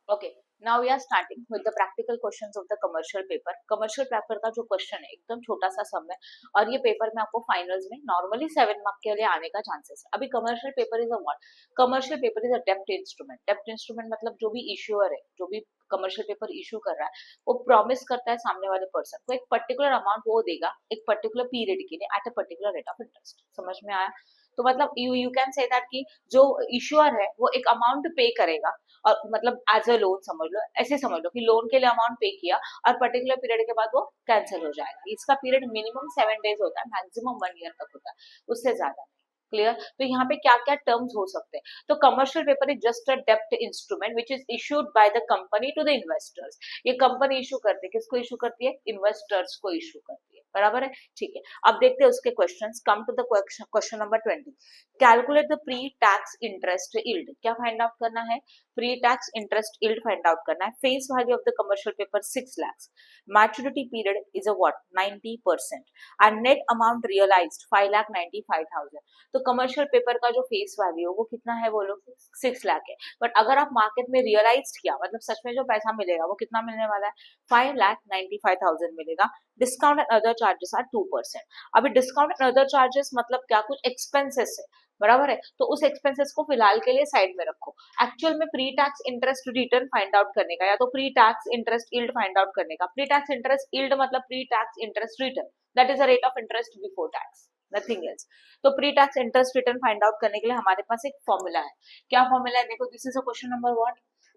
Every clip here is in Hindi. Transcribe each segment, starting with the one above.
Okay, now we are starting with the practical questions of the commercial paper. Commercial paper का जो क्वेश्चन है एकदम छोटा सा सम है और ये पेपर में आपको फाइनल्स में नॉर्मली 7 मार्क के लिए आने का चांसेस है। अभी commercial paper is a what? Commercial paper is a डेप्ट इंस्ट्रूमेंट। डेप्ट इंस्ट्रूमेंट मतलब जो भी इश्यूअर है, जो भी कमर्शियल पेपर इशू कर रहा है, वो प्रॉमिस करता है सामने वाले पर्सन को एक पर्टिकुलर अमाउंट वो देगा एक पर्टिकुलर पीरियड के लिए at a particular rate of interest. समझ में आया? तो मतलब यू कैन से दैट कि जो इश्यूअर है वो एक अमाउंट पे करेगा और मतलब एज अ लोन समझ लो, ऐसे समझ लो कि लोन के लिए अमाउंट पे किया और पर्टिकुलर पीरियड के बाद वो कैंसिल हो जाएगा। इसका पीरियड मिनिमम 7 डेज होता है, मैक्सिमम 1 ईयर तक होता है, उससे ज्यादा नहीं। क्लियर? तो यहाँ पे क्या क्या टर्म्स हो सकते हैं? तो commercial paper is just a डेप्ट instrument which is issued by the company to the investors. ये कंपनी इशू करती है, किसको इशू करती है? इन्वेस्टर्स को इशू करती है। बराबर है? ठीक है, अब देखते हैं उसके questions. Come to the question number 20। Calculate the pre tax interest yield. क्या फाइंड आउट करना है? Pre tax interest yield find out करना है। Face value of the commercial paper 6 lakhs, maturity period is a what? 90%, and net amount realized 5,95,000। तो कमर्शियल पेपर का जो फेस वैल्यू है वो कितना है बोलो? 6 लाख है। बट अगर आप मार्केट में रियलाइज किया, मतलब सच में जो पैसा मिलेगा वो कितना मिलने वाला है? 5,95,000 मिलेगा। Discount and other charges are 2%। अभी डिस्काउंट एंड अदर चार्जेस मतलब क्या? कुछ एक्सपेंसेस है। बराबर है? तो उस एक्सपेंसेस को फिलहाल के लिए साइड में रखो। एक्चुअल में pre tax interest return find out करने का या तो pre tax interest yield find out करने का। प्री टैक्स इंटरेस्ट यील्ड मतलब pre tax interest return, that is the rate of interest before tax, nothing else. तो pre tax interest return find out करने के लिए हमारे पास एक फॉर्मूला है। क्या फॉर्मूला है? देखो, this is a question number what?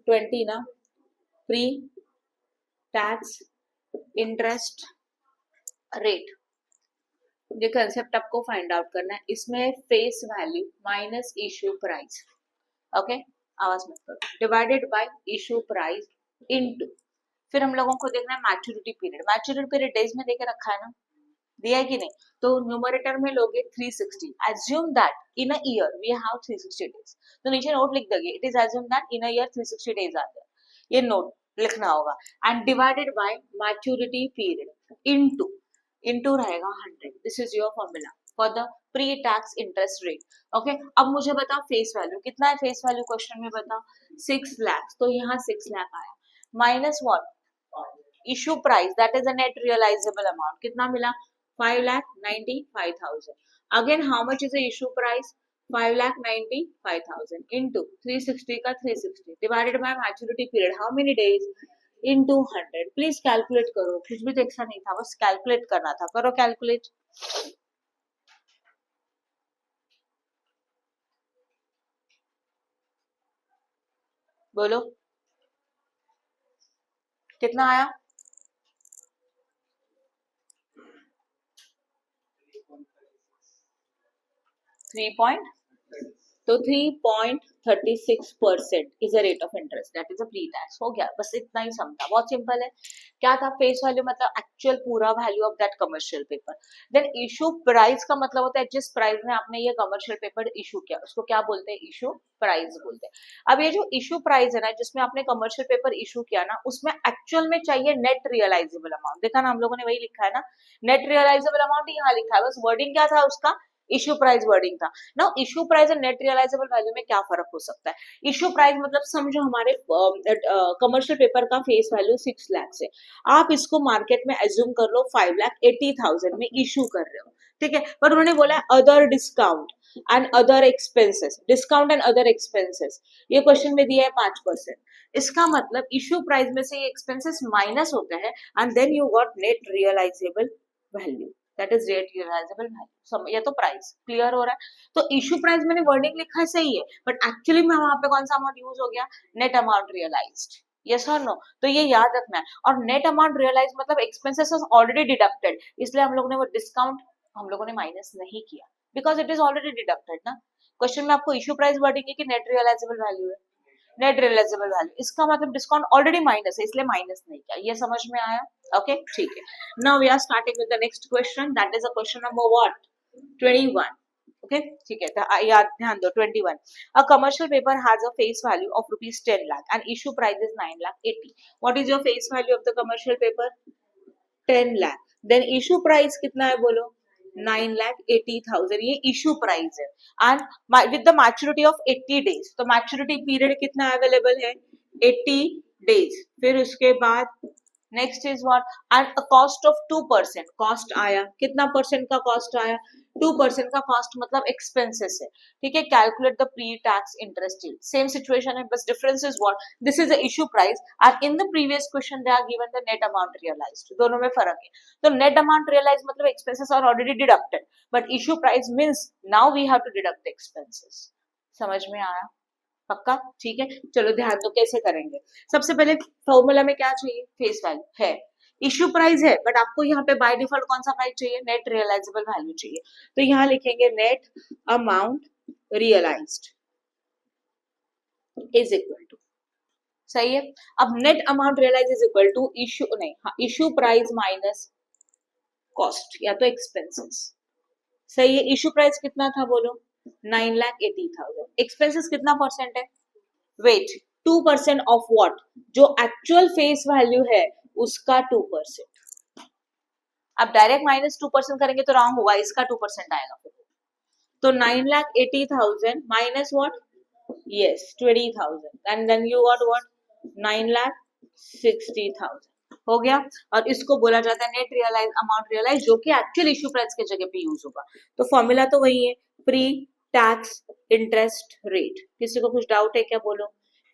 20 ना। प्री टैक्स इंटरेस्ट रेट, ये कंसेप्ट आपको फाइंड आउट करना है। इसमें face value minus issue price, okay, आवाज मत करो, divided by issue price into, फिर हम लोगों को देखना है maturity period. Maturity period days में देके रखा है ना, दिया है कि नहीं? तो न्यूमरेटर में लोगे 360, assume that in a year we have 360 days. तो नीचे नोट लिख दोगे, it is assume that in a year 360 days are there, ये नोट लिखना होगा। And divided by maturity period into, into रहेगा 100। This is your formula for the pre tax interest rate. Okay, अब मुझे बताओ फेस वैल्यू कितना है? फेस वैल्यू क्वेश्चन में बताओ 6 लाख, तो यहाँ 6 लाख आया, minus what? Issue price, that is a net realizable amount, कितना मिला? 5,95,000। Again how much is the issue price? 5,95,000 into 360 का 360 divided by maturity period how many days? Into 100। Please calculate करो, कुछ भी देखना नहीं था, बस कैलकुलेट करना था। करो कैलकुलेट। बोलो कितना आया? 3 तो 3.36% is a rate of interest, that is a pre tax. हो गया, बस इतना ही सम था, बहुत सिंपल है। क्या था? फेस वैल्यू मतलब एक्चुअल पूरा value of that commercial paper. Then issue price का मतलब होता है जिस प्राइस में आपने ये कमर्शियल पेपर इशू किया उसको क्या बोलते हैं? इशू प्राइस बोलते हैं। अब ये जो इशू प्राइस है ना, जिसमें आपने कमर्शियल पेपर इशू किया ना, उसमें एक्चुअल में चाहिए नेट रियलाइजेबल अमाउंट। देखा ना, हम लोगों ने वही लिखा है ना, नेट रियलाइजेबल अमाउंट यहाँ लिखा है, बस वर्डिंग क्या था उसका? इशू प्राइस वर्डिंग था ना। इशू प्राइस और नेट रियलाइजेबल वैल्यू में क्या फर्क हो सकता है? इशू प्राइस मतलब समझो हमारे कमर्शियल पेपर का फेस वैल्यू 6 लाख है, आप इसको मार्केट में एज्यूम कर लो 5,80,000 में इशू कर रहे हो, ठीक है। पर उन्होंने बोला other discount and other expenses, discount and other expenses, ये क्वेश्चन में दिया है 5%। इसका मतलब इशू प्राइस में से ये एक्सपेंसेस माइनस होता है and then you got net realizable value, that is rate realizable value. ये तो प्राइस क्लियर हो रहा है। तो इशू प्राइस मैंने वर्डिंग लिखा है सही है, बट एक्चुअली में वहां पे कौन सा अमाउंट यूज हो गया? Net amount realized. यस और नो? तो ये याद रखना है। और नेट अमाउंट रियलाइज मतलब एक्सपेंसेस ऑलरेडी डिडक्टेड, इसलिए हम लोगों ने वो डिस्काउंट हम लोगों ने माइनस नहीं किया, because it is already deducted ना। क्वेश्चन में आपको इशू प्राइस वर्डिंग है कि नेट रियलाइजेबल वैल्यू है? नेट रियलाइजेबल वैल्यू, इसका मतलब डिस्काउंट ऑलरेडी माइनस है, इसलिए माइनस नहीं किया। ये समझ में आया? ओके, ठीक है। Now we are starting with the next question, that is a question number what? 21। Okay, ठीक है, तो याद ध्यान दो 21। A commercial paper has a face value of rupees 10 lakh and issue price is 9,80,000। What is your face value of the commercial paper? 10 lakh. Then issue price कितना है बोलो? 9,80,000, ये इशू प्राइस है। And with the maturity of 80 days, तो मैच्योरिटी पीरियड कितना अवेलेबल है? 80 days। फिर उसके बाद next is what, at a cost of 2%। Cost आया कितना परसेंट का कॉस्ट आया, 2% का कॉस्ट मतलब एक्सपेंसेस है, ठीक है। Calculate the pre tax interest yield, same situation है, बस difference is what, this is the issue price and in the previous question they are given the net amount realized, दोनों में फर्क है। तो नेट अमाउंट रियलाइज मतलब expenses are already deducted, but issue price means now we have to deduct the expenses. समझ में आया, पक्का, ठीक है। चलो ध्यान दो कैसे करेंगे। सबसे पहले फॉर्मूला में क्या चाहिए, फेस वैल्यू है, इश्यू प्राइस है, बट आपको यहाँ पे बाय डिफॉल्ट कौन सा प्राइस चाहिए, नेट रियलाइजेबल वैल्यू चाहिए। तो यहाँ लिखेंगे net amount realized is equal to, सही है। अब net amount realize is equal to issue नहीं, हाँ, इश्यू प्राइस माइनस कॉस्ट या तो एक्सपेंसेस, सही है। इश्यू प्राइस कितना था बोलो, 9,80,000। एक्सपेंसेस कितना परसेंट है, वेट 2% ऑफ व्हाट, जो एक्चुअल फेस वैल्यू है उसका 2%। अब डायरेक्ट माइनस 2% करेंगे तो रॉन्ग होगा, इसका 2% आएगा फिर। तो 9,80,000 minus what, yes 20,000, and then you got what 9,60,000 हो गया। और इसको बोला जाता है नेट रियलाइज अमाउंट रियलाइज, जो कि एक्चुअल इश्यू प्राइस की जगह पे यूज होगा। तो फॉर्मूला तो वही है, प्री टैक्स इंटरेस्ट रेट। किसी को कुछ डाउट है क्या, बोलो।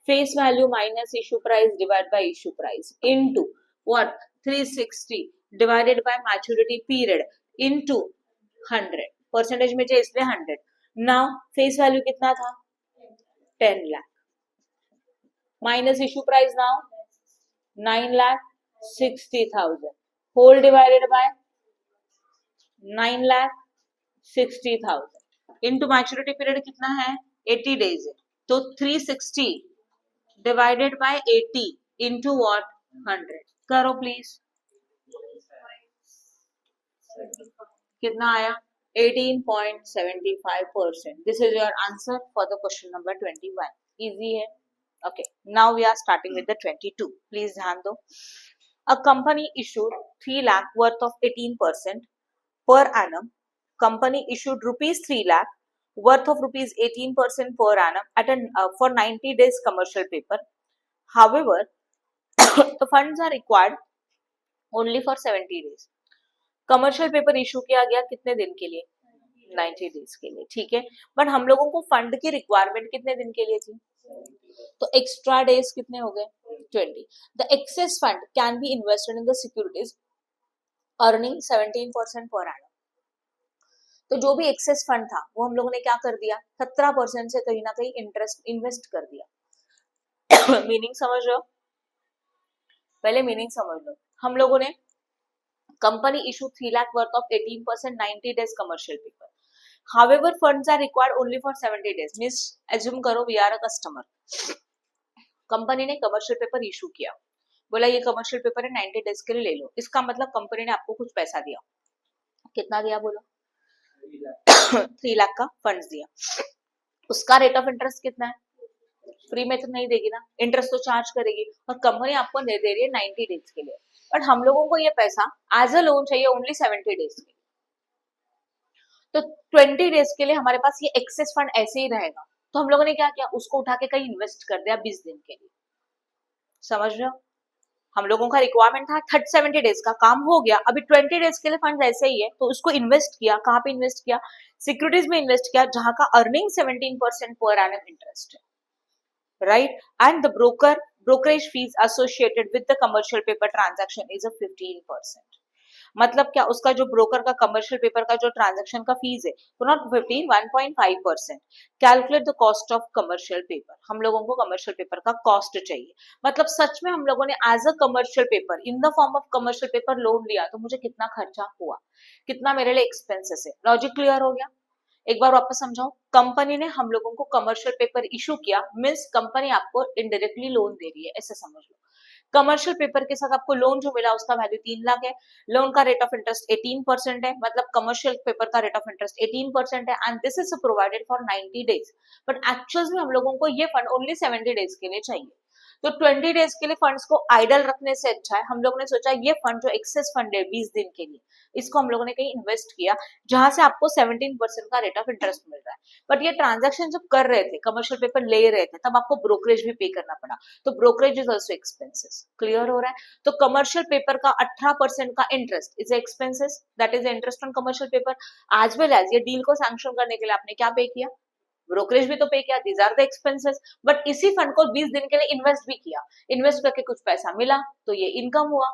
Face value minus issue price divide bye issue price into what 360 divided by maturity period into 100, percentage में चाहिए इसलिए 100। नाउ फेस वैल्यू कितना था 10 lakh minus issue price now 9,60,000 whole divided by 9,60,000 into maturity period कितना है 80 डेज है, तो 360 डिवाइडेड बाय 80 इनटू व्हाट 100। करो प्लीज, कितना आया 18.75%। This is your answer for the question number 21। Easy है। Okay, now we are starting with the 22. Please ध्यान दो। A company issued 3 lakh worth of 18% per annum. Company issued rupees 3 lakh worth of rupees 18% per annum at for 90 days commercial paper. However, the funds are required only for 70 days. Commercial paper issue किया गया कितने दिन के लिए, 90 डेज के लिए, ठीक है। बट हम लोगों को फंड की रिक्वायरमेंट कितने दिन के लिए थी, तो एक्स्ट्रा डेज कितने हो गए 20। The excess fund can be invested in the securities earning 17% per annum. तो जो भी एक्सेस फंड था वो हम लोगों ने क्या कर दिया, 17% से कहीं ना कहीं इंटरेस्ट इन्वेस्ट कर दिया। मीनिंग समझ लो, पहले मीनिंग समझ लो। हम लोगों ने company issue 3 lakh worth of 18% 90 days commercial paper. However, funds are required only for 70 days. Means assume करो we are a customer. Company ने कमर्शियल पेपर इशू किया, बोला ये कमर्शियल पेपर है 90 डेज के लिए ले लो। इसका मतलब कंपनी ने आपको कुछ पैसा दिया, कितना दिया बोलो 3 लाख का फंड्स दिया। उसका रेट ऑफ इंटरेस्ट कितना है, फ्री में तो नहीं देगी ना, इंटरेस्ट तो चार्ज करेगी, और कंपनी आपको दे रही है 90 डेज के लिए। बट हम लोगों को ये पैसा एज अ लोन चाहिए ओनली 70 डेज के लिए। तो 20 डेज के लिए हमारे पास ये एक्सेस फंड ऐसे ही रहेगा। तो हम लोगों ने क्या किया, उसको उठा के कहीं इन्वेस्ट कर दिया 20 दिन के लिए। समझ रहे हो, हम लोगों का रिक्वायरमेंट था 70 डेज का, काम हो गया, अभी 20 डेज के लिए फंड ऐसे ही है, तो उसको इन्वेस्ट किया। कहाँ पे इन्वेस्ट किया, सिक्योरिटीज में इन्वेस्ट किया, जहां का अर्निंग 17% पर एनम इंटरेस्ट है, right. And the brokerage fees associated with the commercial paper transaction is 15%। मतलब क्या, उसका जो ब्रोकर का कमर्शियल पेपर का जो ट्रांजैक्शन का फीस है वो not 15, 1.5%। Calculate the cost of commercial paper, हम लोगों को कमर्शियल पेपर का कॉस्ट चाहिए। मतलब सच में हम लोगों ने as a commercial paper in the form of commercial paper loan लिया, तो मुझे कितना खर्चा हुआ, कितना मेरे लिए एक्सपेंसेस है। लॉजिक क्लियर हो गया, एक बार वापस समझाओ। कंपनी ने हम लोगों को कमर्शियल पेपर इशू किया, मीन्स कंपनी आपको इनडायरेक्टली लोन दे रही है, ऐसे समझ लो। कमर्शियल पेपर के साथ आपको लोन जो मिला उसका वैल्यू 3 लाख है, लोन का रेट ऑफ इंटरेस्ट 18% है, मतलब कमर्शियल पेपर का रेट ऑफ इंटरेस्ट 18% है, and this is provided for 90 days. But actual में हम लोगों को ये फंड ओनली 70 डेज के लिए चाहिए। तो 20 डेज के लिए फंड्स को आइडल रखने से अच्छा है हम लोगों ने सोचा ये फंड जो एक्सेस फंड है 20 दिन के लिए, इसको हम लोगों ने कहीं इन्वेस्ट किया जहां से आपको 17% का रेट ऑफ इंटरेस्ट मिल रहा है। बट ये ट्रांजेक्शन जब कर रहे थे, कमर्शियल पेपर ले रहे थे, तब आपको ब्रोकरेज भी पे करना पड़ा, तो brokerage is also expenses. Clear हो रहा है? तो कमर्शियल पेपर का 18% का interest is expenses, that is interest on commercial paper. As well as ये डील को सैंक्शन करने के लिए आपने क्या पे किया? ब्रोकरेज भी तो पे किया, these are the expenses. But इसी फंड को 20 दिन के लिए इन्वेस्ट भी किया, इन्वेस्ट करके कुछ पैसा मिला, तो ये इनकम हुआ,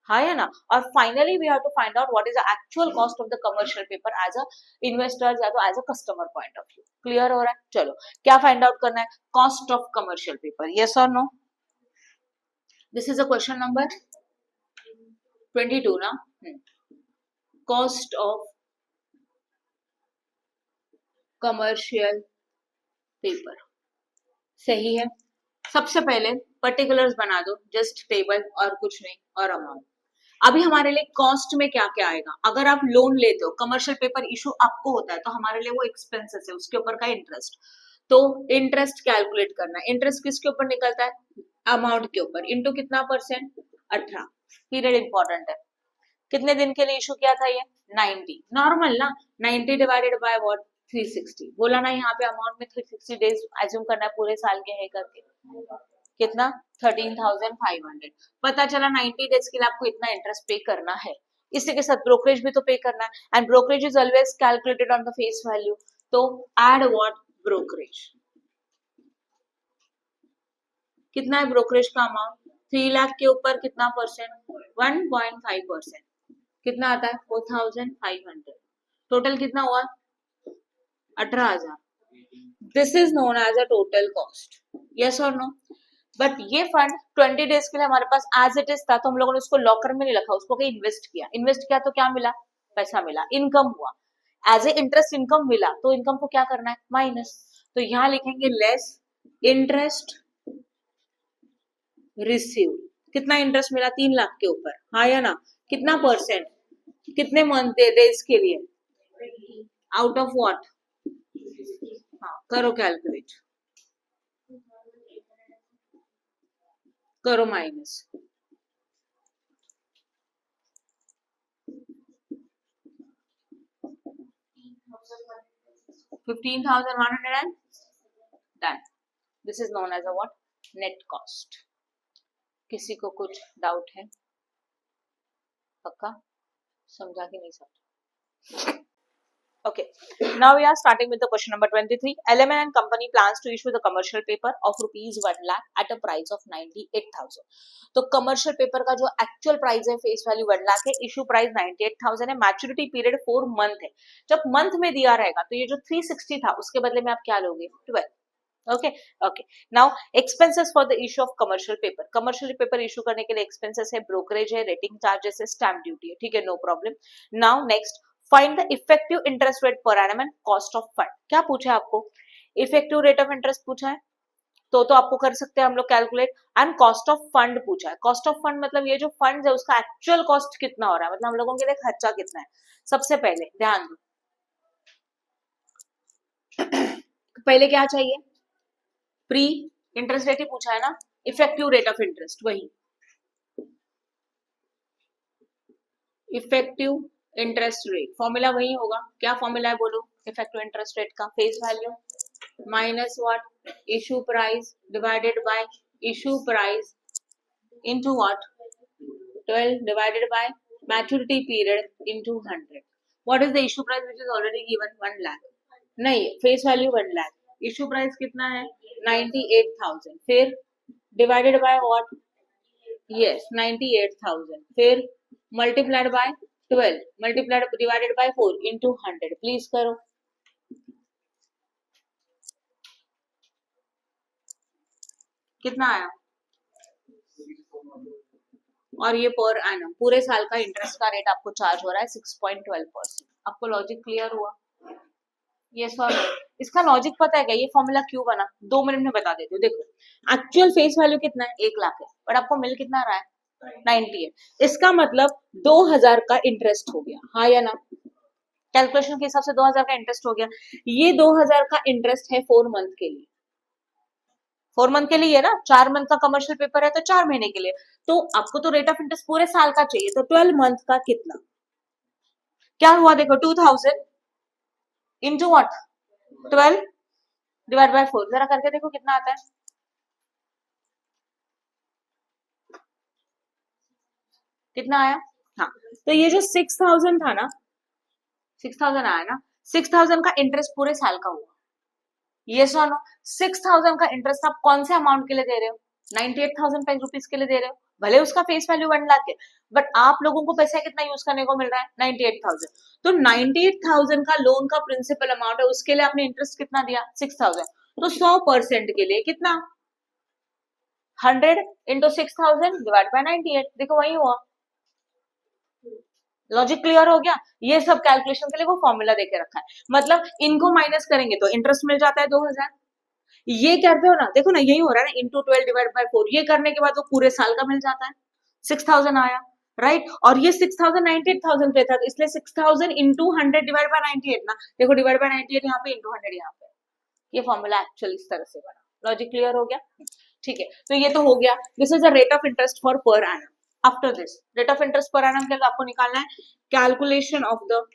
हाँ या ना? और finally we have to find out what is the actual cost of the commercial paper as a investor या तो as a customer point of view. Clear हो रहा है? चलो क्या फाइंड आउट करना है? Cost of commercial paper, yes और no? This is a question number 22 ना। कॉस्ट ऑफ कमर्शियल पेपर, सही है। सबसे पहले पर्टिकुलर्स बना दो, जस्ट टेबल और कुछ नहीं, और अमाउंट। अभी हमारे लिए कॉस्ट में क्या क्या आएगा? अगर आप लोन लेते हो, कमर्शियल पेपर इशू आपको होता है, तो हमारे लिए वो एक्सपेंसेस है, उसके ऊपर का इंटरेस्ट। तो इंटरेस्ट कैलकुलेट करना है। इंटरेस्ट किसके ऊपर निकलता है? अमाउंट के ऊपर, इंटू कितना परसेंट? 18। पीरियड इंपॉर्टेंट है, कितने दिन के लिए इशू किया था ये? 90। नॉर्मल ना, 90 डिवाइडेड बाय व्हाट? 360। बोला ना यहाँ पे अमाउंट में 360 डेज एज्यूम करना है पूरे साल के है करके, कितना? 13,500। पता चला 90 डेज के लिए आपको इतना इंटरेस्ट पे करना है। इसी के साथ ब्रोकरेज भी तो पे करना है, and brokerage is always calculated on the face value. तो एड व्हाट? ब्रोकरेज। कितना है ब्रोकरेज का अमाउंट? 3 लाख के ऊपर कितना परसेंट? 1.5%। कितना आता है? 4,500। टोटल कितना हुआ? 18,000। This is known as a total cost, yes और नो? बट ये फंड 20 डेज के लिए हमारे पास एज इट इज था, तो हम लोगों ने उसको लॉकर में नहीं रखा, उसको कहीं इन्वेस्ट किया। इन्वेस्ट किया तो क्या मिला? पैसा मिला, इनकम हुआ, एज ए इंटरेस्ट इनकम मिला, तो इनकम को क्या करना है? माइनस। तो यहाँ लिखेंगे लेस इंटरेस्ट रिसीव। कितना इंटरेस्ट मिला? 3 लाख के ऊपर, हाँ या ना? कितना परसेंट? कितने मंथ डेज के लिए? Out of what? हाँ करो कैलकुलेट, करो minus. 15,100 and done. This is known as a what? Net cost. किसी को कुछ डाउट है? पक्का समझा कि नहीं समझा? Okay, now we are starting with the question number 23. Element and Company plans to issue the commercial paper of rupees 1 lakh at a price of 98,000. तो commercial paper का जो actual price है, face value 1 लाख है, issue price 98,000 है, maturity period 4 month है। जब month में दिया रहेगा तो ये जो 360 था उसके बदले में आप क्या लोगे? 12। Okay okay. Now expenses for the issue of commercial paper. Commercial paper issue करने के लिए एक्सपेंसेस है, ब्रोकरेज है, रेटिंग चार्जेस है, स्टैम्प ड्यूटी है, ठीक है, no problem. Now next, find the effective interest rate per annum and cost of fund. क्या पूछा है आपको? इफेक्टिव रेट ऑफ इंटरेस्ट पूछा है, तो आपको कर सकते हैं हम लोग calculate. And cost of fund पूछा है। कॉस्ट ऑफ फंड मतलब ये जो फंड है उसका एक्चुअल कॉस्ट कितना हो रहा है, मतलब हम लोगों के लिए खर्चा कितना है। सबसे पहले ध्यान दो, पहले क्या चाहिए? प्री इंटरेस्ट रेट ही पूछा है ना, इफेक्टिव रेट ऑफ इंटरेस्ट, वही इफेक्टिव इंटरेस्ट रेट, फॉर्मूला वही होगा। क्या फॉर्मूला है बोलो? इफेक्टिव इंटरेस्ट रेट का face value minus what? Issue price divided by issue price into what? 12 divided by maturity period into 100। What is the issue price which is already given? 1 lakh. नहीं, face value 1 lakh, issue price कितना है? 98,000, फिर डिवाइडेड बाय व्हाट? यस 98,000, फिर multiplied by 12, multiplied divided by 4 into 100। Please करो, कितना आया? और ये पर एनम पूरे साल का इंटरेस्ट का रेट आपको चार्ज हो रहा है 6.12%। आपको लॉजिक क्लियर हुआ? ये सॉरी, इसका लॉजिक पता है क्या? ये फॉर्मूला क्यों बना? 2 मिनट में बता देती हूँ। देखो एक्चुअल फेस वैल्यू कितना है? 1 लाख है, बट आपको मिल कितना रहा है? 98। इसका मतलब 2,000 का इंटरेस्ट हो गया, हाँ या ना? कैलकुलेशन के हिसाब से 2,000 का इंटरेस्ट हो गया। ये 2,000 का इंटरेस्ट है 4 मंथ के लिए, 4 मंथ के लिए है ना, 4 मंथ का कमर्शियल पेपर है तो 4 महीने के लिए, तो आपको तो रेट ऑफ इंटरेस्ट पूरे साल का चाहिए, तो 12 मंथ का कितना क्या हुआ देखो, 2000 इंटू व्हाट 12 डिवाइड बाय 4, जरा करके देखो कितना आता है, कितना आया। हाँ, तो ये जो 6000 था ना, 6000 आया ना, 6000 का इंटरेस्ट पूरे साल का हुआ, ये सुनो 6000 का इंटरेस्ट आप कौन से अमाउंट के लिए दे रहे हो, 98,000 रुपीज के लिए दे रहे हो, भले उसका फेस वैल्यू 1 लाख है, बट आप लोगों को पैसा कितना यूज करने को मिल रहा है 98,000, तो 98,000 का लोन का प्रिंसिपल अमाउंट है, उसके लिए आपने इंटरेस्ट कितना दिया 6000, तो 100% के लिए कितना 100 इंटू 6000 डिवाइड बाय 98, देखो वही हुआ। लॉजिक क्लियर हो गया, ये सब कैलकुलेशन के लिए वो फॉर्मूला देके रखा है, मतलब इनको माइनस करेंगे तो इंटरेस्ट मिल जाता है 2000, ये करते हो ना, देखो ना यही हो रहा है ना, इंटू 12 डिवाइड बाय 4, ये करने के बाद वो पूरे साल का मिल जाता है, 6000 आया राइट, और ये 6000 98,000 पे था, तो इसलिए 6000 इंटू 100 डिवाइड बाय 98 ना, देखो डिवाइड बाय 98 यहाँ पे इंटू 100 यहाँ पे, ये फॉर्मूला एक्चुअली इस तरह से बना। लॉजिक क्लियर हो गया, ठीक है, तो ये तो हो गया, this is the rate of interest for per annum. After this rate of interest per annum के आपको निकालना है calculation of the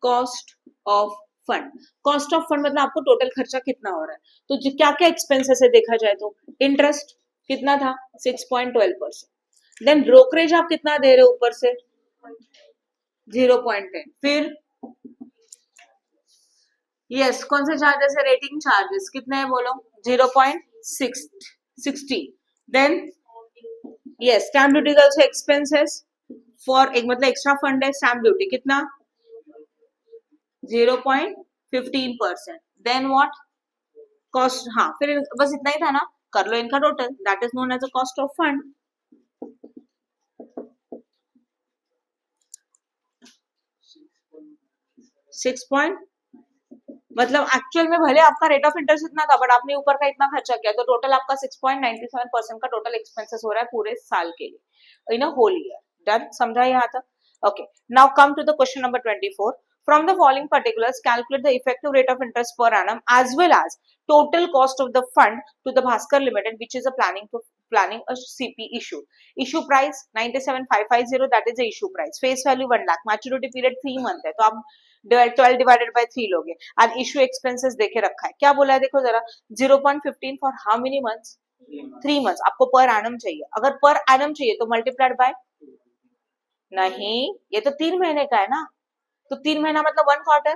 cost of fund. Cost of fund मतलब आपको टोटल खर्चा कितना हो रहा है, तो क्या क्या एक्सपेंसेस है देखा जाए तो इंटरेस्ट कितना था 6.12%, देन ब्रोकरेज आप कितना दे रहे हो ऊपर से 0.10, फिर यस कौन से चार्जेस है, रेटिंग चार्जेस कितने हैं बोलो 0.60, देन यस स्टैम्प ड्यूटी का also एक्सपेंसेस फॉर एक मतलब एक्स्ट्रा फंड है स्टैम्प ड्यूटी कितना 0.15%, देन व्हाट कॉस्ट, हाँ फिर बस इतना ही था ना, कर लो इनका total, that is known as a cost of fund. Six point मतलब एक्चुअल में भले आपका रेट ऑफ इंटरेस्ट इतना था, बट आपने ऊपर का इतना खर्चा किया, तो टोटल आपका 6.97% का टोटल एक्सपेंसेस हो रहा है पूरे साल के लिए in a whole year. Done, समझा यहाँ तक? Okay, now come to the question number 24। From the following particulars, calculate the effective rate of interest per annum as well as total cost of the fund to the Bhaskar Limited, which is a planning a CP issue. Issue price 97,550, that is the issue price. Face value 1 lakh. Maturity period 3 month है, तो आप 12 डिवाइडेड बाय 3 लोगे। आज इशू एक्सपेंसेस देके रखा है, क्या बोला है देखो जरा 0.15 for how many months 3 months, आपको पर एनम चाहिए, अगर पर एनम चाहिए तो मल्टीप्लाइड बाय, नहीं ये तो 3 महीने का है ना, तो 3 महीना मतलब 1 quarter,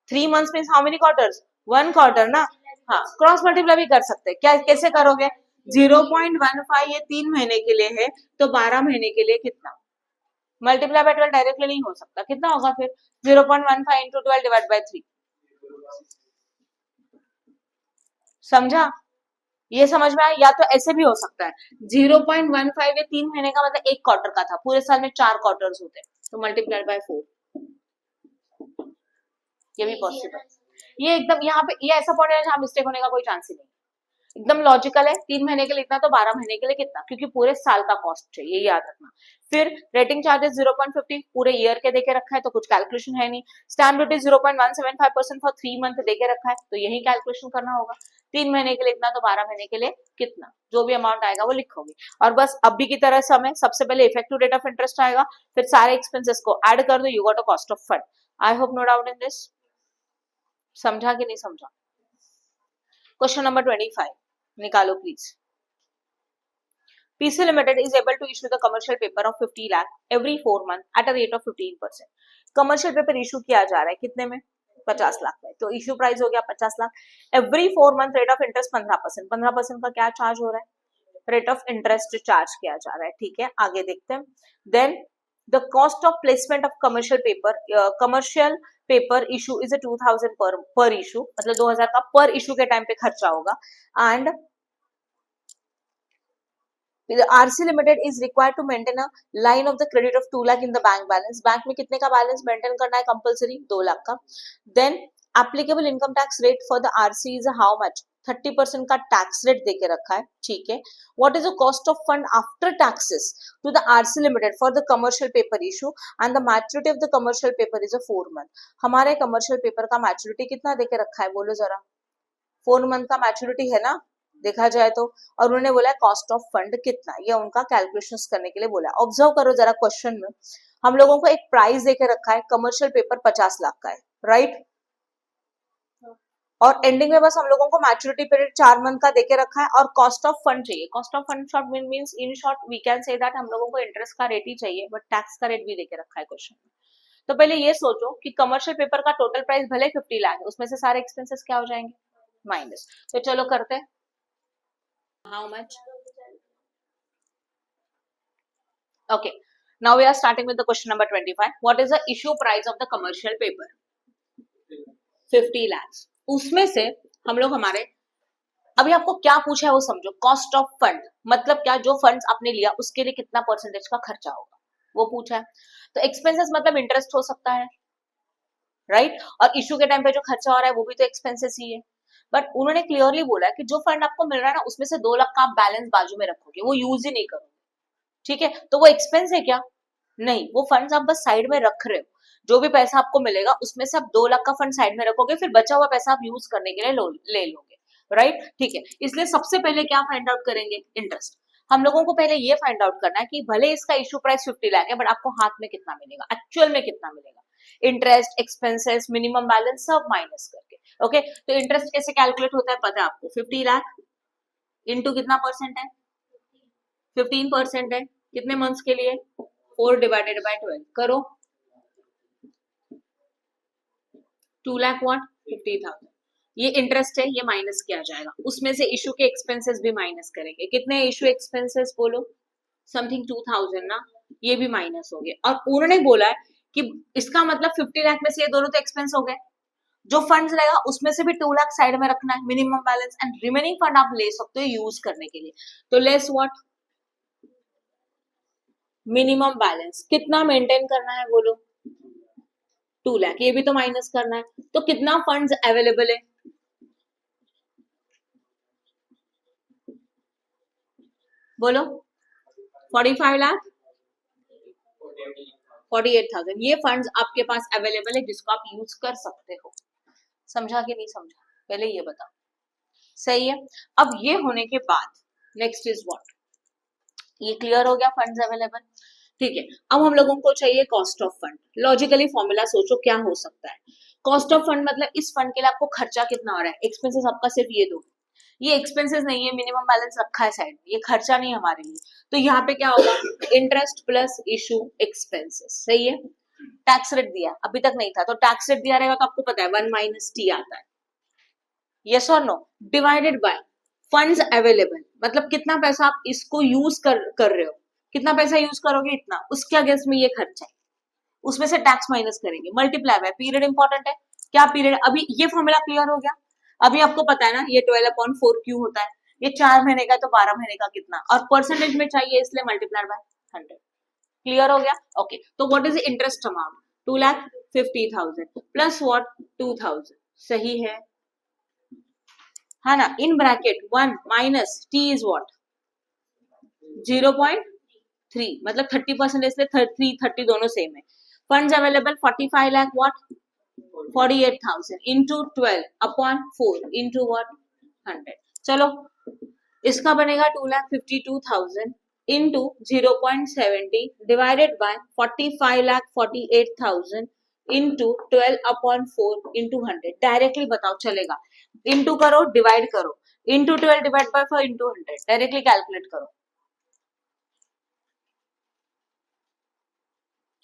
3 months means how many quarters 1 quarter ना, हाँ क्रॉस मल्टीप्लाई भी कर सकते हैं, क्या कैसे करोगे 0.15 ये 3 महीने के लिए है, तो 12 महीने के लिए कितना, मल्टीप्लाई बाय 12 डायरेक्टली नहीं हो सकता, कितना होगा फिर 0.15 इंटू 12 डिवाइड बाय 3, समझा, ये समझ में आया, या तो ऐसे भी हो सकता है 0.15 ये 3 महीने का मतलब 1 क्वार्टर का था, पूरे साल में 4 क्वार्टर्स होते हैं, तो मल्टीप्लाइड बाय 4, ये भी पॉसिबल, ये एकदम यहाँ पे ये ऐसा पॉइंट है जहाँ मिस्टेक होने का कोई चांस ही नहीं, एकदम लॉजिकल है, 3 महीने के लिए इतना तो 12 महीने के लिए कितना, क्योंकि पूरे साल का कॉस्ट चाहिए, ये याद रखना। फिर रेटिंग चार्जेस 0.50 पूरे ईयर के देके रखा है, तो कुछ कैलकुलेशन है नहीं। स्टैम्प ड्यूटी 0.175% फॉर 3 मंथ देके रखा है, तो यही कैलकुलेशन करना होगा, 3 महीने के लिए इतना तो 12 महीने के लिए कितना, जो भी अमाउंट आएगा वो लिखोगे, और बस अभी की तरह समय सबसे पहले इफेक्टिव रेट ऑफ इंटरेस्ट आएगा, फिर सारे एक्सपेंसेस को ऐड कर दो, you got a cost of fund. I hope no doubt in this, समझा कि नहीं समझा? क्वेश्चन नंबर 25 निकालो please. PC Limited is able to issue the commercial paper of 50 lakh every 4 months at a rate of 15%. Commercial paper issue किया जा रहा है कितने में 50 लाख में, तो इशू प्राइस हो गया 50 lakh, every 4 month rate of interest 15%, 15% का क्या चार्ज हो रहा है, रेट ऑफ इंटरेस्ट चार्ज किया जा रहा है, ठीक है आगे देखते हैं। Then the cost of placement of commercial paper issue is 2000 per issue, मतलब 2000 का पर इशू के टाइम पे खर्चा होगा, and RC Limited is required to maintain a line of the credit of 2 lakh in the bank balance. Bank में कितने का बैलेंस मेंटेन करना है कंपलसरी 2 लाख का। Then applicable income tax rate for the RC is how much 30% का टैक्स रेट देके रखा है, ठीक है। What is the cost of fund after taxes to the RC Limited for the commercial paper issue and the maturity of the commercial paper is a 4 month। हमारे कमर्शियल पेपर का मैच्योरिटी कितना देके रखा है बोलो जरा, 4 मंथ का मैच्योरिटी है ना, देखा जाए तो, और उन्होंने बोला कॉस्ट ऑफ फंड कितना, ये उनका कैलकुलेशंस करने के लिए बोला। ऑब्जर्व करो जरा क्वेश्चन में, हम लोगों को एक प्राइस देके रखा है, कमर्शियल पेपर 50 लाख का है, राइट, और एंडिंग में बस हम लोगों को मैच्योरिटी पीरियड 4 मंथ का देके रखा है और कॉस्ट ऑफ फंड चाहिए। Cost of fund short means in short we can say that हम लोगों को इंटरेस्ट का रेट ही चाहिए, बट टैक्स का रेट भी देके रखा है क्वेश्चन में। तो पहले ये सोचो कि कमर्शियल पेपर का टोटल प्राइस भले 50 लाख है, उसमें से सारे एक्सपेंसेस क्या हो जाएंगे, माइनस। तो चलो करते हैं, how much, okay, now we are starting with the question number 25। What is the issue price of the commercial paper, 50 lakh. उसमें से हम लोग हमारे, अभी आपको क्या पूछा है वो समझो, कॉस्ट ऑफ फंड मतलब क्या, जो फंड्स आपने लिया उसके लिए कितना परसेंटेज का खर्चा होगा वो पूछा है। तो एक्सपेंसेस मतलब इंटरेस्ट हो सकता है, राइट, और इश्यू के टाइम पे जो खर्चा हो रहा है वो भी तो एक्सपेंसेस ही है। बट उन्होंने क्लियरली बोला है कि जो फंड आपको मिल रहा है ना उसमें से 2 लाख का आप बैलेंस बाजू में रखोगे, वो यूज ही नहीं करोगे, ठीक है, तो वो एक्सपेंस है क्या, नहीं, वो फंड्स आप बस साइड में रख रहे हो, जो भी पैसा आपको मिलेगा उसमें से आप 2 लाख का फंड साइड में रखोगे, फिर बचा हुआ पैसा आप यूज करने के लिए ले लोगे, राइट, ठीक है। इसलिए सबसे पहले क्या फाइंड आउट करेंगे, इंटरेस्ट। हम लोगों को पहले ये फाइंड आउट करना है कि भले इसका इश्यू प्राइस 50 लाख है, बट आपको हाथ में कितना मिलेगा, एक्चुअल में कितना मिलेगा, इंटरेस्ट, एक्सपेंसेस, मिनिमम बैलेंस सब माइनस करके, ओके। तो इंटरेस्ट कैसे कैलकुलेट होता है पता है आपको, 50 लाख इंटू कितना परसेंट है, 15% है, कितने मंथ्स के लिए, 4 डिवाइडेड बाय 12 करो, 2 लाख व्हाट, 50,000। ये इंटरेस्ट है, ये माइनस किया जाएगा, उसमें से इशू के एक्सपेंसेस भी माइनस करेंगे, कितने इशू एक्सपेंसेस बोलो, समथिंग 2000 ना, ये भी माइनस हो गए। और उन्होंने बोला है कि इसका मतलब 50 लाख में से ये दोनों तो एक्सपेंस हो गए, जो फंड्स रहेगा उसमें से भी 2 लाख साइड में रखना है, minimum balance, and remaining fund आप ले सकते हो यूज करने के लिए। तो लेस व्हाट, मिनिमम बैलेंस कितना मेंटेन करना है बोलो, 2 लाख, ये भी तो माइनस करना है। तो कितना फंड्स अवेलेबल है, बोलो, 45 लाख, 48,000, ये फंड्स आपके पास अवेलेबल है जिसको आप यूज कर सकते हो। समझा कि नहीं समझा, पहले ये बताओ, सही है। अब ये होने के बाद नेक्स्ट इज व्हाट, ये क्लियर हो गया फंड्स अवेलेबल, ठीक है। अब हम लोगों को चाहिए cost of fund. Logically formula सोचो क्या हो सकता है, कॉस्ट ऑफ फंड मतलब इस फंड के लिए आपको खर्चा कितना हो रहा है, एक्सपेंसेस आपका सिर्फ ये दो, ये एक्सपेंसेस नहीं है, मिनिमम बैलेंस रखा है साइड में, ये खर्चा नहीं हमारे लिए। तो यहाँ पे क्या होगा, इंटरेस्ट प्लस इशू एक्सपेंसेस, सही है। टैक्स रेट दिया अभी तक नहीं था, तो टैक्स रेट दिया रहेगा तो आपको पता है 1 माइनस टी आता है, यस और no, divided by funds available, मतलब कितना पैसा आप इसको यूज कर रहे हो, कितना पैसा यूज करोगे इतना, उसके अगेंस्ट में ये खर्चा है, उसमें से टैक्स माइनस करेंगे, मल्टीप्लाई बाय पीरियड इंपॉर्टेंट है, क्या पीरियड, अभी ये फॉर्मूला क्लियर हो गया। अभी आपको पता है ना ये 12/4 क्यों होता है, ये 4 महीने का तो 12 महीने का कितना, और परसेंटेज में चाहिए इसलिए मल्टीप्लाई बाय 100, क्लियर हो गया, ओके। तो what is interest amount, 2,50,000 plus what 2,000, सही है ना, in bracket 1 minus T is what 0.3, मतलब 30% इसलिए 30 दोनों सेम है। Funds available 45 lakh what 48,000 into 12/4 into what 100, चलो इसका बनेगा 2,52,000 into 0.70 divided by 45,48,000 into 12/4 into 100, directly बताओ चलेगा, इंटू करो डिवाइड करो, into 12 divide by 4 into 100, directly calculate करो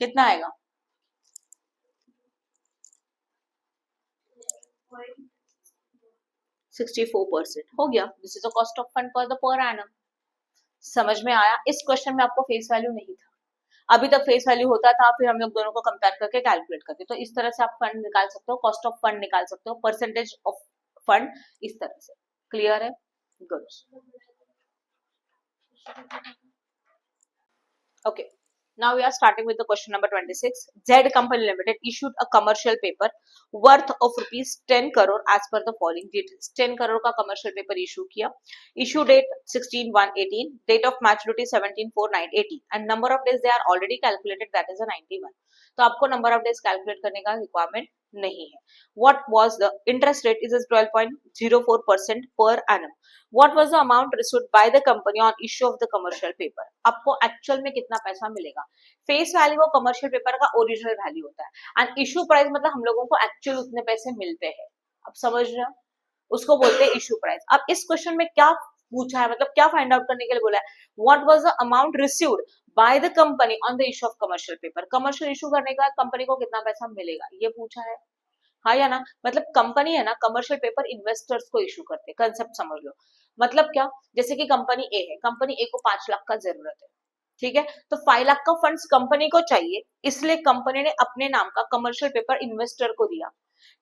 कितना आएगा, 64% हो गया। This is the cost of fund for the per annum. समझ में आया, इस क्वेश्चन में आपको फेस वैल्यू नहीं था, अभी तक फेस वैल्यू होता था, फिर हम लोग दोनों को कंपेयर करके कैलकुलेट करते, तो इस तरह से आप फंड निकाल सकते हो, कॉस्ट ऑफ फंड निकाल सकते हो, परसेंटेज ऑफ फंड, इस तरह से, क्लियर है, good, okay. Now we are starting with the question number 26. Z Company Limited issued a commercial paper worth of rupees 10 crore as per the following details. 10 crore का commercial paper issue किया. Issue date 16/1/18, date of maturity 17/4/9/18, and number of days they are already calculated, that is a 91. तो आपको number of days calculate करने का requirement नहीं है। What was the interest rate? Is 12.04% per annum. What was the amount received by the company on issue of the commercial paper? आपको एक्चुअल में कितना पैसा मिलेगा? फेस वैल्यू वो कमर्शियल पेपर का ओरिजिनल वैल्यू होता है एंड इशू प्राइस मतलब हम लोगों को एक्चुअल उतने पैसे मिलते हैं। अब समझ रहे हो, उसको बोलते हैं इशू प्राइस। अब इस क्वेश्चन में क्या पूछा है, मतलब क्या फाइंड आउट करने के लिए बोला है? What was the amount received by the company on the issue of commercial paper. Commercial issue करने का कंपनी को कितना पैसा मिलेगा ये पूछा है। हाँ या ना, मतलब कंपनी है ना कमर्शियल पेपर इन्वेस्टर्स को इशू करते हैं, कंसेप्ट समझ लो। मतलब क्या, जैसे कि कंपनी ए है, कंपनी ए को 5 लाख का जरूरत है, ठीक है, तो 5 लाख का फंड्स कंपनी को चाहिए, इसलिए कंपनी ने अपने नाम का कमर्शियल पेपर इन्वेस्टर को दिया।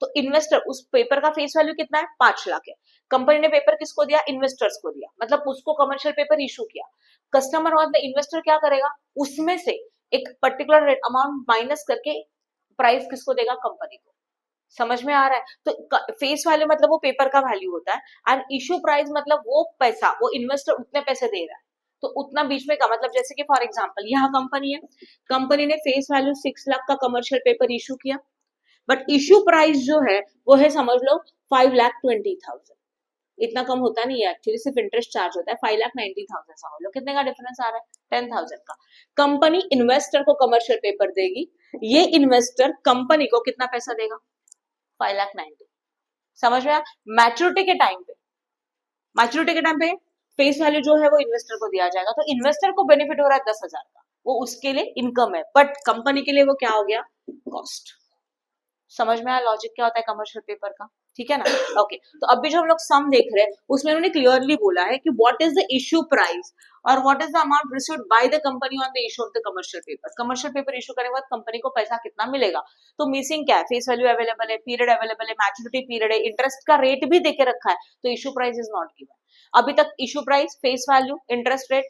तो इन्वेस्टर, उस पेपर का फेस वैल्यू कितना है? 5 लाख है। कंपनी ने पेपर किसको दिया? इन्वेस्टर्स को दिया, मतलब उसको कमर्शियल पेपर इशू किया। कस्टमर और इन्वेस्टर क्या करेगा? उसमें से एक पर्टिकुलर रेट अमाउंट माइनस करके प्राइस किसको देगा? कंपनी को। समझ में आ रहा है? तो फेस वैल्यू मतलब वो पेपर का वैल्यू होता है एंड इशू प्राइस मतलब वो पैसा, वो इन्वेस्टर उतने पैसे दे रहा है, तो उतना बीच में का मतलब, जैसे कि फॉर एग्जांपल यहाँ कंपनी है, कंपनी ने फेस वैल्यू 6 लाख का कमर्शियल पेपर इशू किया, बट इशू प्राइस जो है वो है समझ लो 5,20,000। इतना कम होता नहीं है एक्चुअली, सिर्फ इंटरेस्ट चार्ज होता है। 5,90,000 समझ लो। कितने का डिफरेंस आ रहा है? 10,000 का। कंपनी इन्वेस्टर को कमर्शियल पेपर देगी, ये इन्वेस्टर कंपनी को कितना पैसा देगा? 5,90,000। समझ में आया? मैच्योरिटी के टाइम पे फेस वैल्यू जो है वो इन्वेस्टर को दिया जाएगा, तो इन्वेस्टर को बेनिफिट हो रहा है 10,000 का, वो उसके लिए इनकम है, बट कंपनी के लिए वो क्या हो गया? कॉस्ट। समझ में आया लॉजिक क्या होता है कमर्शियल पेपर का? ठीक है ना? ओके, तो अभी जो हम लोग सम देख रहे हैं उसमें उन्होंने क्लियरली बोला है कि what is the issue price और what is the amount received by the company on the issue of the commercial paper. Commercial paper issue करने के बाद कंपनी को पैसा कितना मिलेगा? तो मिसिंग क्या है? फेस वैल्यू अवेलेबल है, पीरियड अवेलेबल है, मैच्योरिटी पीरियड है, इंटरेस्ट का रेट भी देके रखा है, तो issue price is not given. अभी तक issue price, face value, interest rate,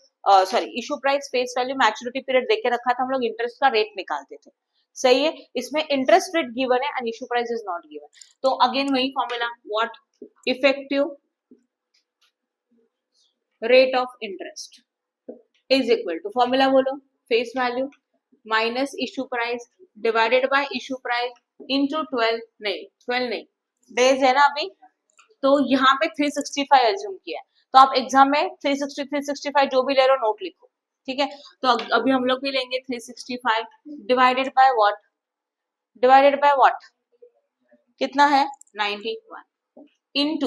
sorry issue price, face value, maturity period देके रखा था, हम लोग इंटरेस्ट का रेट निकालते थे। सही है, इसमें इंटरेस्ट रेट गिवन है and issue price is not given. तो अगेन वही formula, what effective rate of interest is equal to, formula बोलो, face value minus issue price divided by issue price into 12, नहीं 12 नहीं, डेज है ना अभी, तो यहाँ पे 365 एज्यूम किया है, तो आप एग्जाम में 360 365 जो भी ले रहे हो नोट लिखो, ठीक है। तो अभी हम लोग भी लेंगे 365 divided by what, divided by what, कितना है? 91 इनटू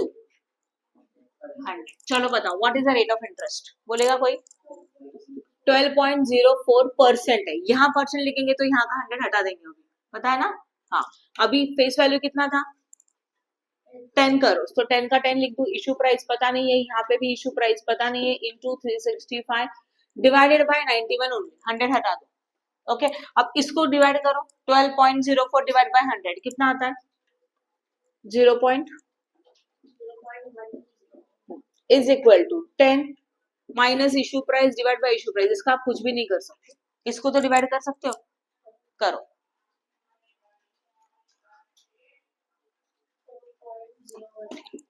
100। चलो बताओ what is the rate of interest, बोलेगा कोई? 12.04% है। यहाँ परसेंट लिखेंगे तो यहाँ का 100 हटा देंगे, अभी पता है ना? हाँ, अभी फेस वैल्यू कितना था? 10 करो, तो 10 का 10 लिख दू, इशू प्राइस पता नहीं है, यहाँ पे भी इशू प्राइस पता नहीं है, इंटू 365 डिवाइडेड बाय 91 ओनली, 100 हटा दो। ओके, अब इसको डिवाइड करो, 12.04 डिवाइड बाय 100 कितना आता है? 0. Is equal to 10 minus issue price divide by issue price. इसका आप कुछ भी नहीं कर सकते, इसको तो डिवाइड कर सकते हो, करो।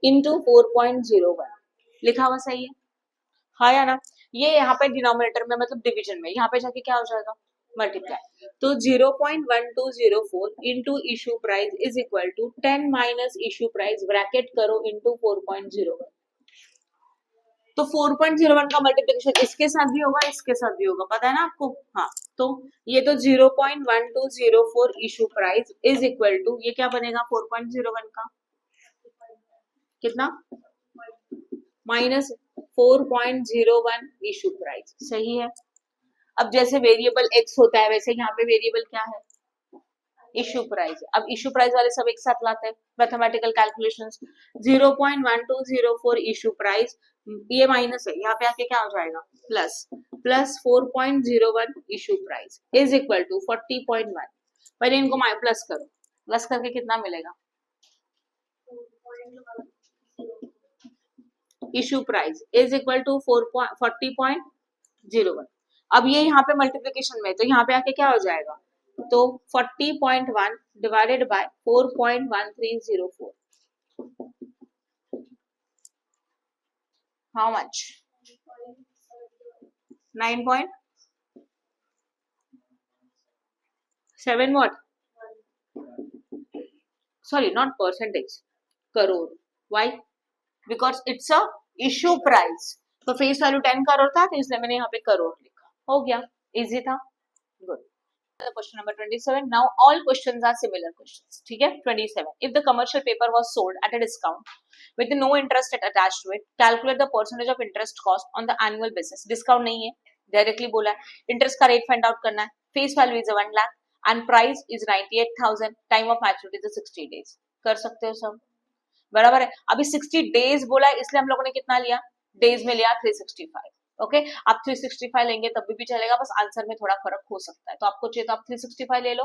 इंटू 4.01 लिखा हुआ सही है? हाँ या ना? ये यहाँ पे डिनोमिनेटर में मतलब डिवीजन में, यहाँ पे जाके क्या हो जाएगा? मल्टीप्लाई। तो 0.1204 into issue price is equal to 10 minus issue price bracket करो इंटू 4.01। तो 4.01 का मल्टीप्लिकेशन इसके साथ भी होगा, इसके साथ भी होगा, पता है ना आपको? हाँ, तो ये तो 0.1204 issue price is equal to, ये क्या बनेगा 4.01 का? कितना? Minus 4.01 issue price. सही है। अब जैसे वेरिएबल एक्स होता है वैसे यहाँ पे वेरिएबल क्या है? Issue price. अब इशू प्राइस वाले सब एक साथ लाते हैं, मैथमेटिकल कैलकुलेशंस। 0.1204 इशू प्राइस, ये माइनस है, यहाँ पे आके क्या हो जाएगा? Plus, plus 4.01 issue price is equal to 40.1। पहले इनको प्लस करो, प्लस करके कितना मिलेगा? Issue price is equal to 40.01। अब ये यहाँ पे मल्टीप्लिकेशन में, तो यहाँ पे आके क्या हो जाएगा? तो 40.1 divided by 4.1304, how much? 9.7 what? sorry, not percentage, crore. Why? Because it's a issue price. तो फेस वैल्यू 10 करोड़ था, तो इसलिए मैंने यहाँ पे करोड़ लिखा. हो गया, इजी था. Good. Question number 27. Now all questions are similar questions. ठीक है. 27. If the commercial paper was sold at a discount with no interest attached to it, calculate the percentage of interest cost on the annual basis. Discount नहीं है, डायरेक्टली बोला है. इंटरेस्ट का रेट फाइंड आउट करना है. Face value is 1 lakh and price is 98,000. Time of maturity is 60 days. कर सकते हो सब. बराबर है. अभी 60 days बोला है, इसलिए हम लोगों ने कितना लिया, डेज में लिया 365. ओके, आप 365 लेंगे तब भी चलेगा, बस आंसर में थोड़ा फर्क हो सकता है. तो आपको चाहिए तो आप 365 ले लो.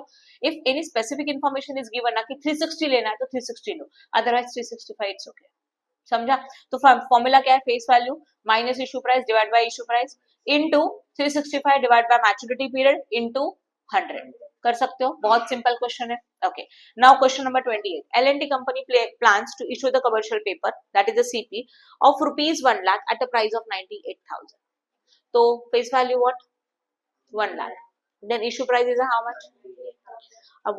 If any specific information is given ना कि 360 लेना है तो 360 लो, अदरवाइज 365 इट्स ओके. समझा? तो फॉर्मूला क्या है, face value minus issue price divide by issue price into 365 divide by maturity period into 100. कर सकते हो, बहुत सिंपल क्वेश्चन है. Okay, now question number 28. L&T company plans to issue the commercial paper, that is the CP, of rupees 1 lakh at a price of 98,000. तो face value what? 1 lakh. Then issue price is how much?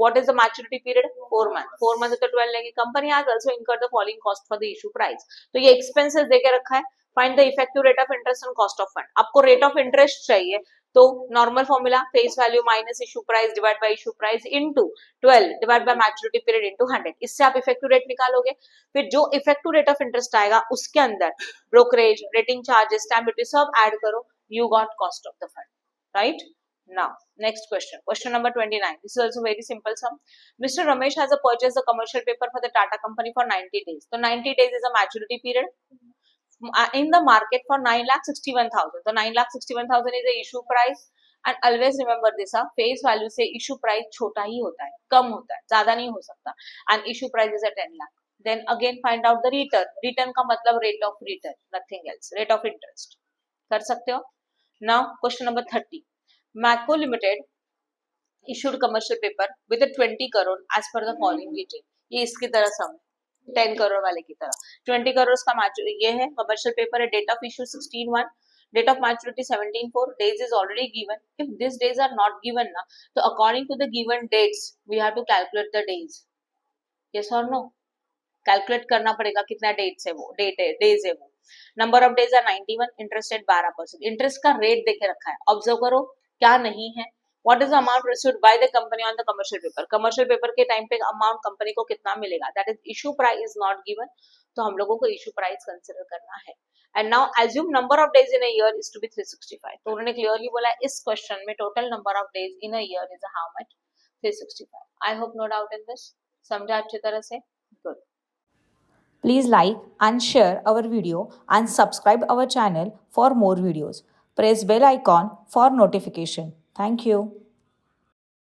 What is the maturity period? 4 months. 4 months तो 12 लेंगे. Company has also incurred the following cost for the issue price. तो ये expenses देके रखा है. Find the effective rate of interest and cost of fund. आपको rate of interest चाहिए, तो normal formula face value minus issue price divide by issue price into 12 divide by maturity period into 100. इससे आप इफेक्टिव रेट निकालोगे. फिर जो इफेक्टिव रेट ऑफ इंटरेस्ट आएगा उसके अंदर brokerage, rating charges, stamp duty सब ऐड करो, you got cost of the fund. Right? Now, next question. Question number 29. This is also very simple sum. Mr. Ramesh has purchased the commercial paper for the Tata company for 90 days. So 90 days is a maturity period. In the market for 9,61,000. So 9,61,000 is the issue price. And always remember this, face value से issue price छोटा ही होता है, कम होता है, ज्यादा नहीं हो सकता. And issue price is at 10 lakh. Then again find out the return. Return का मतलब rate of return, nothing else. Rate of interest. कर सकते हो. Now question number 30. Macco Limited issued commercial paper with a 20 crore as per the following detail. ये इसकी तरह सम 10 करोड़ वाले की तरह. 20 करोड़ का ये है कमर्शियल पेपर है. Date of issue 16/1, date of maturity 17/4. Days is already given. If this days are not given ना, तो according to the given dates we have to calculate the days. Yes और नो? कैलकुलेट करना पड़ेगा कितना डेट्स है, वो डेट है, डेज है वो. Number of days are 91. Interest rate 12%. Interest का रेट देके रखा है, ऑब्जर्व करो क्या नहीं है. What is the amount received by the company on the commercial paper? commercial paper के टाइम पे अमाउंट कंपनी को कितना मिलेगा, that is issue price is not given. तो हम लोगों को issue price consider करना है. And now assume number of days in a year is to be 365. तो उन्होंने clearly बोला इस क्वेश्चन में total number of days in a year is how much? 365. I hope no doubt in this. समझा अच्छी तरह से? Good. Please like and share our video and subscribe our channel for more videos. Press bell icon for notification. Thank you.